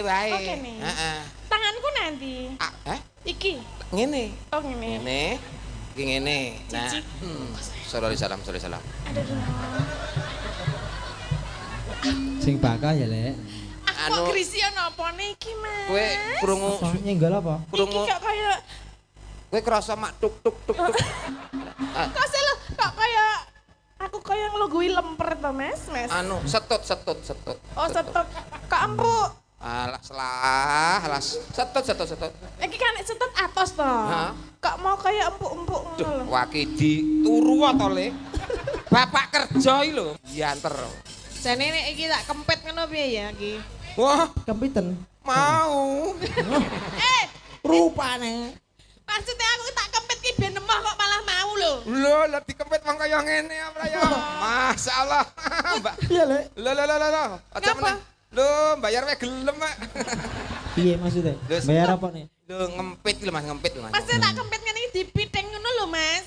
wae. Oh kene. Heeh. Tanganku nanti. Iki. Ngene. Oh ngene. Ngene. Iki ngene. Nah. Cici. Sallallahu salam. Aduh. Sing bakal ya, Lek. Aku kok grisi napa niki, Mas? Kowe krungu Apa nyenggol apa? krungu. Iki kok kaya Kowe krasa mak tuk. kok selo kok kaya aku kaya nglungguhi lemper to, Mas? Anu, setut. Oh, setut. Kok empuk. Alas lah, alas. Setut. Iki kan nek setut atos to. Heeh. Kok mau kaya empuk-empuk ngono lho. Wakidi turu to, Le. Bapak kerja iki lho, yanter. Jane nek iki tak kempet ngono piye ya iki? Wah, Kempiten. mau. Rupane. Maksudnya aku tak kempet ki ben emoh kok malah mau lho. Lho, lah dikempit wong kaya ngene apa ya? Masyaallah. Mbak. Iya, Lek. Lho. Aja Ngapa? meneh. Lho, bayar wae gelem, Mak. Piye maksudnya? Terus- Bayar apa nih? Lho, ngempit iki lho, Mas, ngempit lho, Mas. Maksudnya tak kempet ngene iki dipiting ngono lho, Mas.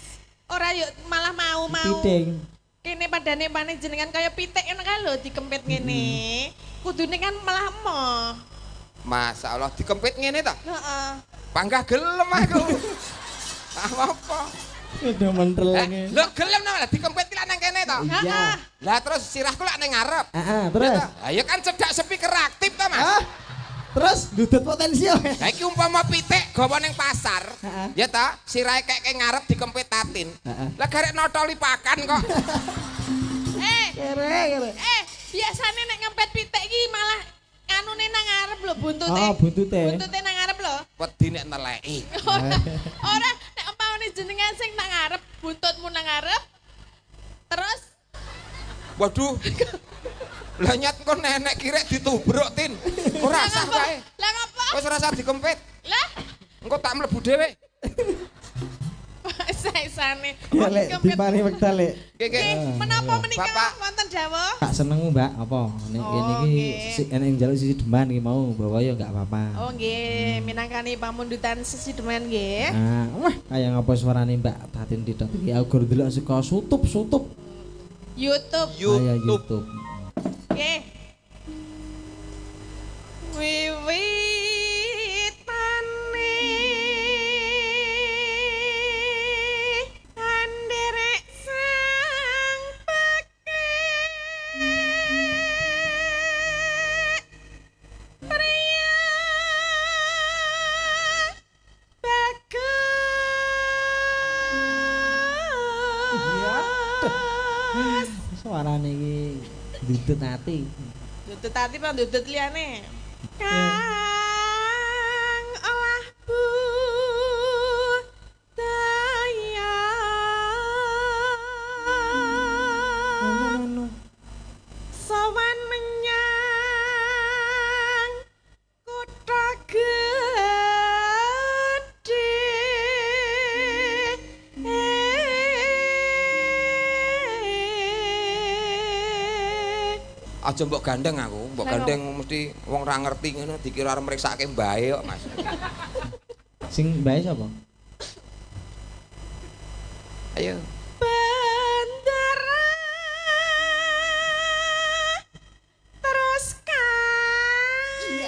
Ora yuk malah mau. Piting. Kene padane paning jenengan kaya pitik ngono kae lho dikempit ngene. Kudune kan malah emoh. Masyaallah dikempit ngene ta? Heeh. Panggah gelem aku. Apa? Udah mentelenge. Lho, gelem nang dikempit ki lak nang kene ta? Iya. Lah terus sirahku lak ning ngarep. Heeh, terus. Ayo kan cedak speaker aktif ta, Mas? Ah. Terus dudut potensial. Lah iki umpama pitik gawa ning pasar, Heeh. ya ta, sirahe kek ngarep dikempit tatin. Heeh. Lah garek notoli pakan kok. Kere. Biasane nek ngempet pitik iki malah anune nang ngarep lho buntute. Oh, buntute. Buntute nang ngarep lho. Wedi nek neleki. Ora nek umpamane jenengan sing nang ngarep, buntutmu nang ngarep. Terus Waduh. Lah nyat kok nenek kirek ditubruk tin. Ora sah wae. Lah ngapa? Wis ora sah dikempit. Lah Engko tak mlebu dhewe. saisane. Ya, Lek, dipani wekdal, Lek. Nggih. Menapa menika Bapak. wonten dawuh? Tak seneng, Mbak. Apa? Nek Oh, kene iki nggih. enek njaluk sisi deman iki mau, bawa ya enggak apa-apa. Oh nggih, minangkani pamundutan sesideman nggih. Nah, wah, kaya ngapa suarane Mbak Tatin Tidot iki aku gur delok saka sutup. YouTube. Kaya YouTube. Nggih. Wiwitane anderek sang pekek pria bagus. Suarane iki dudut ati. Dudut tati apa dudut liyane? Kang olah budaya. Ngono. Sowan menyang kutha gedhe. Aja mbok gandeng aku, mbok Lah, gandeng mesti wong ra ngerti ngono dikira arep mriksake mbae kok, Mas. Sing bae sapa? Ayo. Bandara terus kangen.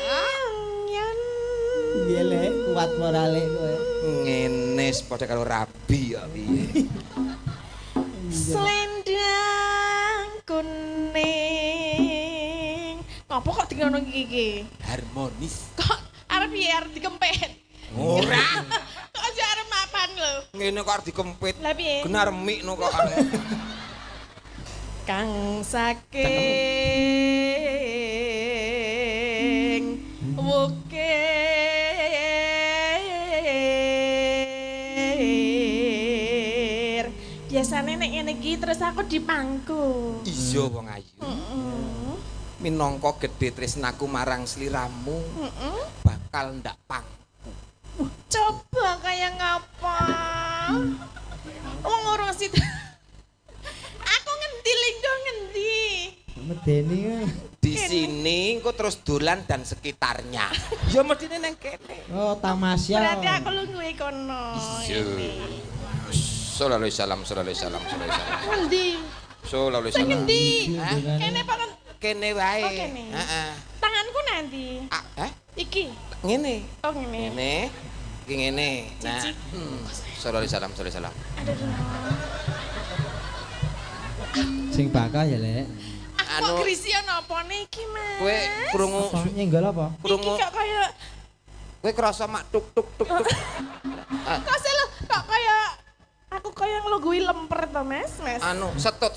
Iya, Lek, kuat morale kowe. Ngene padha karo rabi kok piye. Selendang kuning. Ngopo kok dingono iki? Harmonis. Kok arep piye arep dikempet? Ora. Kok aja arep mapan lho. Ngene kok arep dikempit. Lah piye? Genar mikno kok. Kang saking wukir. Biasane nek ngene iki terus aku dipangku. Iya wong ayu. Minangka gedhe tresnaku marang sliramu bakal ndak pang. Coba kayak ngapa? Wong ora sih. Aku ngendi linggo ngendi? Medeni kan. Di sini engko terus dolan dan sekitarnya. Ya mestine nang kene. Oh, tamasya. Berarti aku lungguhe kono. Iya. Sallallahu alaihi wasallam. Ngendi? Sallallahu alaihi Sing wasallam. ngendi? Hah? Kene apa kan? Kene wae. Oh, kene. Heeh. Tanganku endi? Iki. Ngene. Oh ngene. Ngene. Iki ngene. Nah. Cici. Salam. Aduh. Sing bakal ya, Lek. Kok grisian apa niki, Mas? Kowe krungu Apa nyenggol apa? Iki kok kaya kowe krasa mak tuk. kok kaya aku kaya nglungguhi lemper to, Mas? Setut.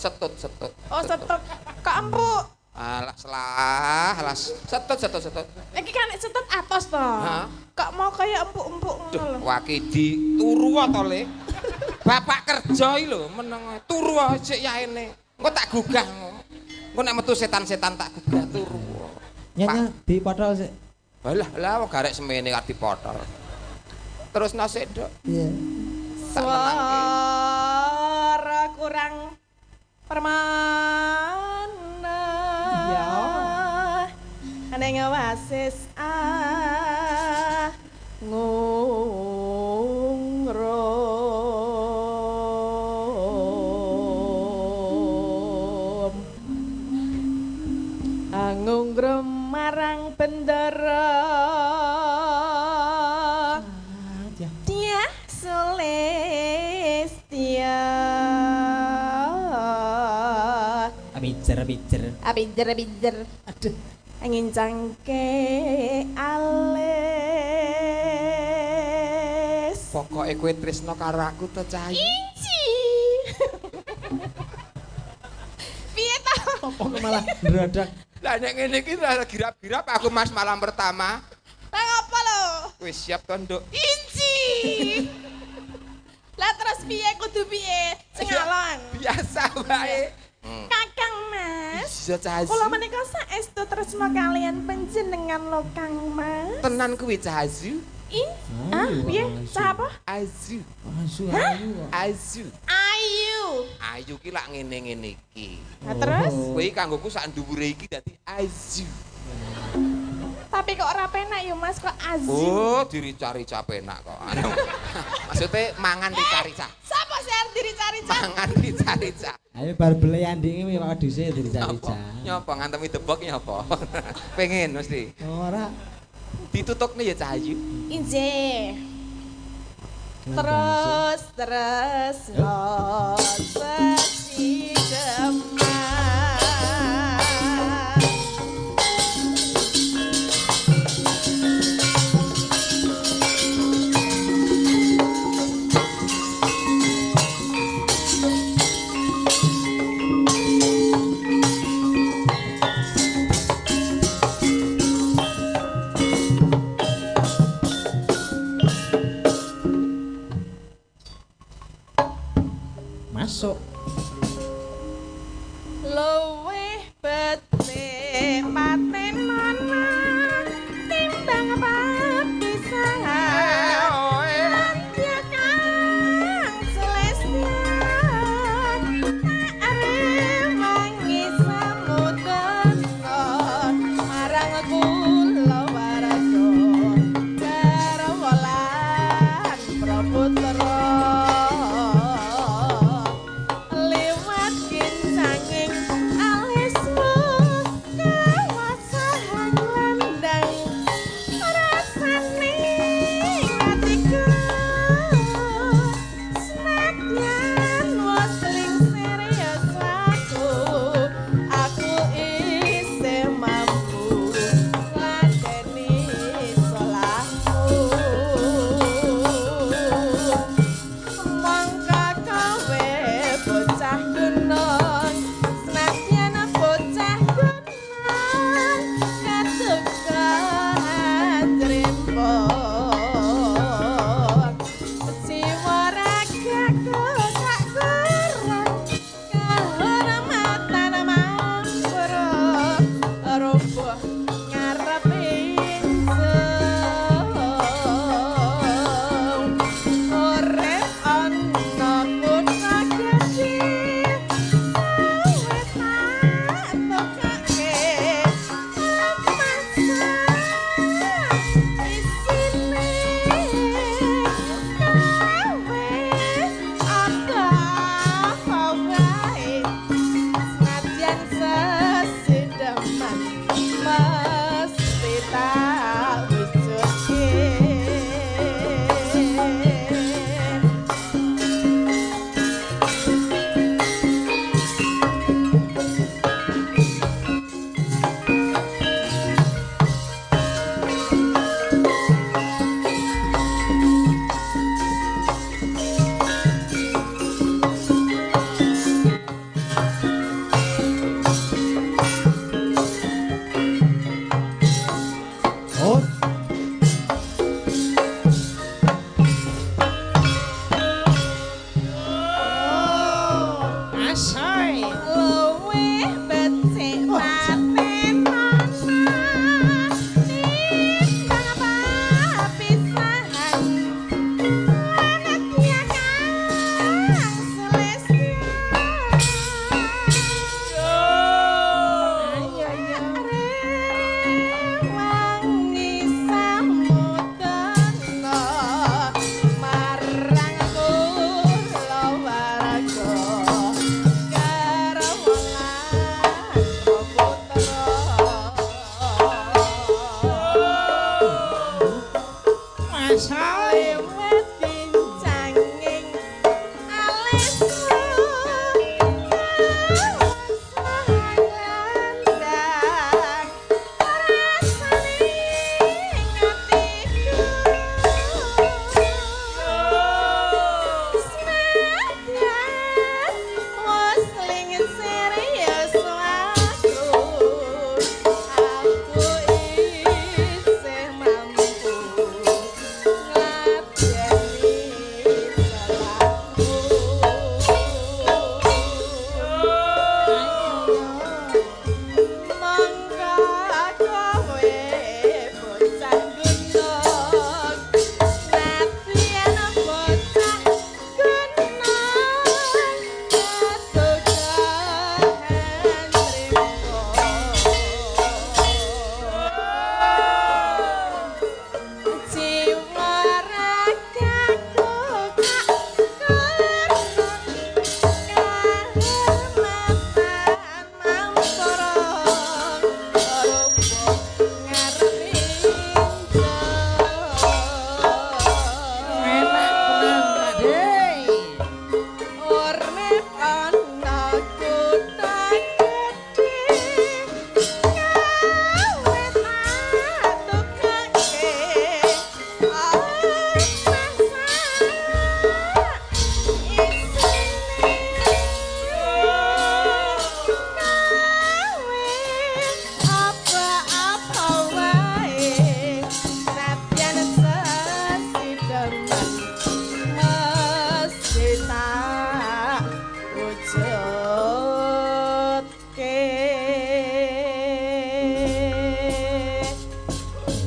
Oh, setot. Kok empuk. Alas. Setut. Iki kan setot atos to. Hah? Kok mau kaya empuk-empuk Duh, ngono lho. Wakidi turu to, Le. Bapak kerja iki lho, meneng turu sik yaene. Engko tak gugah. Engko nek metu setan-setan tak gugah turu. Nyanya di potol sik. Lah wong garek semene karo dipotol. Terus nasi dok. Iya. Suara kurang permana. Ya. Ane ngawasis ngungrum marang bendera dia Sulestia Abinjer Aduh. angin cangke alis Pokoke kowe tresno karo aku to, Cah. Inci piye ta Apa kok malah ndradak? Lah nek ngene iki lah girap-girap aku Mas malam pertama. lah apa lo Wis siap to, Nduk. Inci lah terus piye kudu piye sing alon Biasa wae. Kakang Mas Bisa Cah. kula menika saestu tresna kalian panjenengan lo Kang Mas Tenan kuwi Cah Azu. Piye sapa Azu. Asu. Ayu ki lak ngene-ngene iki. nah terus Kowe iki kanggoku sak dhuwure iki dadi Azu. tapi kok ora penak ya Mas kok Azu Oh, dirica-rica penak kok. Maksudnya mangan rica-rica. sapa sih arep dicari-cari Mangan rica-rica. Ayo bar beli andinge wi kok dhisik dirica-rica. Nyapa ngantemi debok nyapa? Pengen mesti. Ora. Ditutupne ya Cahayu. Inje terus lo sesi demam Masuk.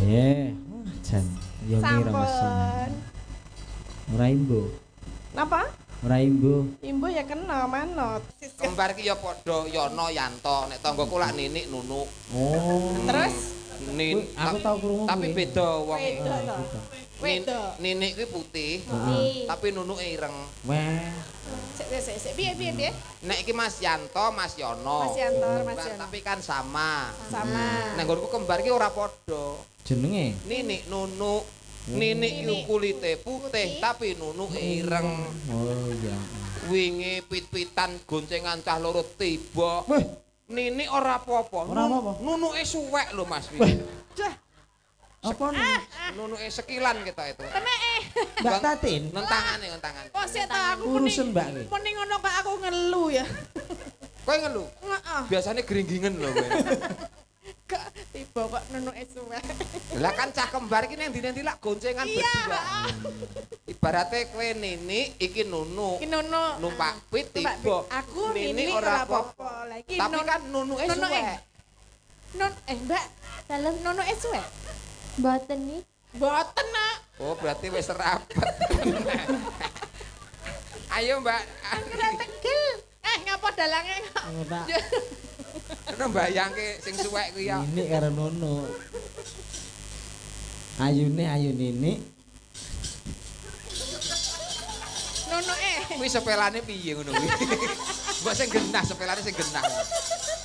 Jan. Ya ngira mesen. Sampun. Ora imbo. Napa? Ora imbo. Imbu ya kena manut. Kembar ki ya padha Yono Yanto, nek tanggoku lak Ninik Nunuk. Oh. Terus Aku tau krungu tapi kuwi. beda wong. Beda to. Beda. Ninik kuwi putih, tapi nunuke ireng. Wah. Sik piye? Nek iki Mas Yanto, Mas Yono. Mas Yanto, Mas Yono. Tapi kan sama. Sama. Nek nggonku kembar ki ora padha. Jenenge? Ninik Nunuk. Ninik ku kulite putih tapi nunuke ireng. Oh iya. Wingi pit-pitan goncengan cah loro tiba. Weh, Ninik ora apa-apa. Ora apa-apa. Nunuke suwek lho Mas. Dah. apa nih? Nunuke sekilan kita itu. Temeke. Mbak Tatin? Nentangane. Oh, sik ta aku Urusan Mbak ki. mending ngono kok aku ngelu ya. Kowe ngelu? Heeh. Biasane gringgingen lho kowe. Kok tiba kok nenuke suwek. Lah kan cah kembar iki nang ndi-ndi lak goncengan berdua. Ibarate kowe Ninik iki Nunu. Iki nono. Numpak pit tiba. Aku Ninik ini ora ora apa-apa. apa-apa. Lagi Tapi kan nunuke suwek. Mbak, dalam nonoke suwek. Mboten nih. Boten nak. Oh, berarti wis rapat. Ayo, Mbak. Ora tegel. Ngapa dalange kok? Mbak. Ono mbayangke sing suwek kuwi ya. Ini karo Nono. Ayune ayu Ninik. Nonoke. Kuwi sepelane piye ngono kuwi? Mbok sing genah sepelane sing genah.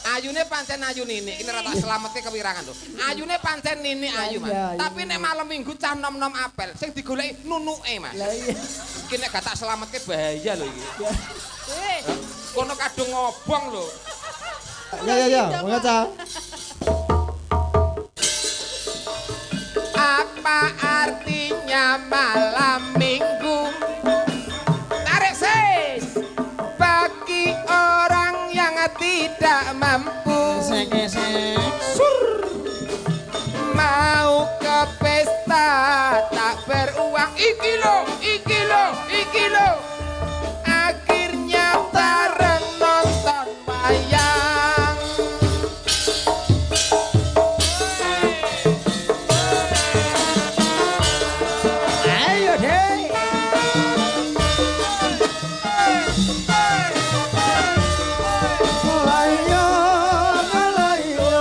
Ayune pancen ayu Ninik, ini rata selametke kewirangan lho. Ayune pancen Ninik ayu, Mas. Tapi nek malam Minggu cah nom-nom apel, sing digoleki nunuke, Mas. Lah iya. Iki nek gak tak selametke bahaya lho iki. Eh, Kono kadung ngobong lho. Ya, mengaca. Apa artinya malam Minggu? Tarik sis. Bagi orang yang tidak mampu mau ke pesta tak beruang. Iki lo. Akhirnya bareng nonton wayang. Ayo deh. Melayu, Melayu.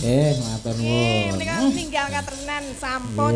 Matur Nggih, nuwun. menika ninggal katenan sampun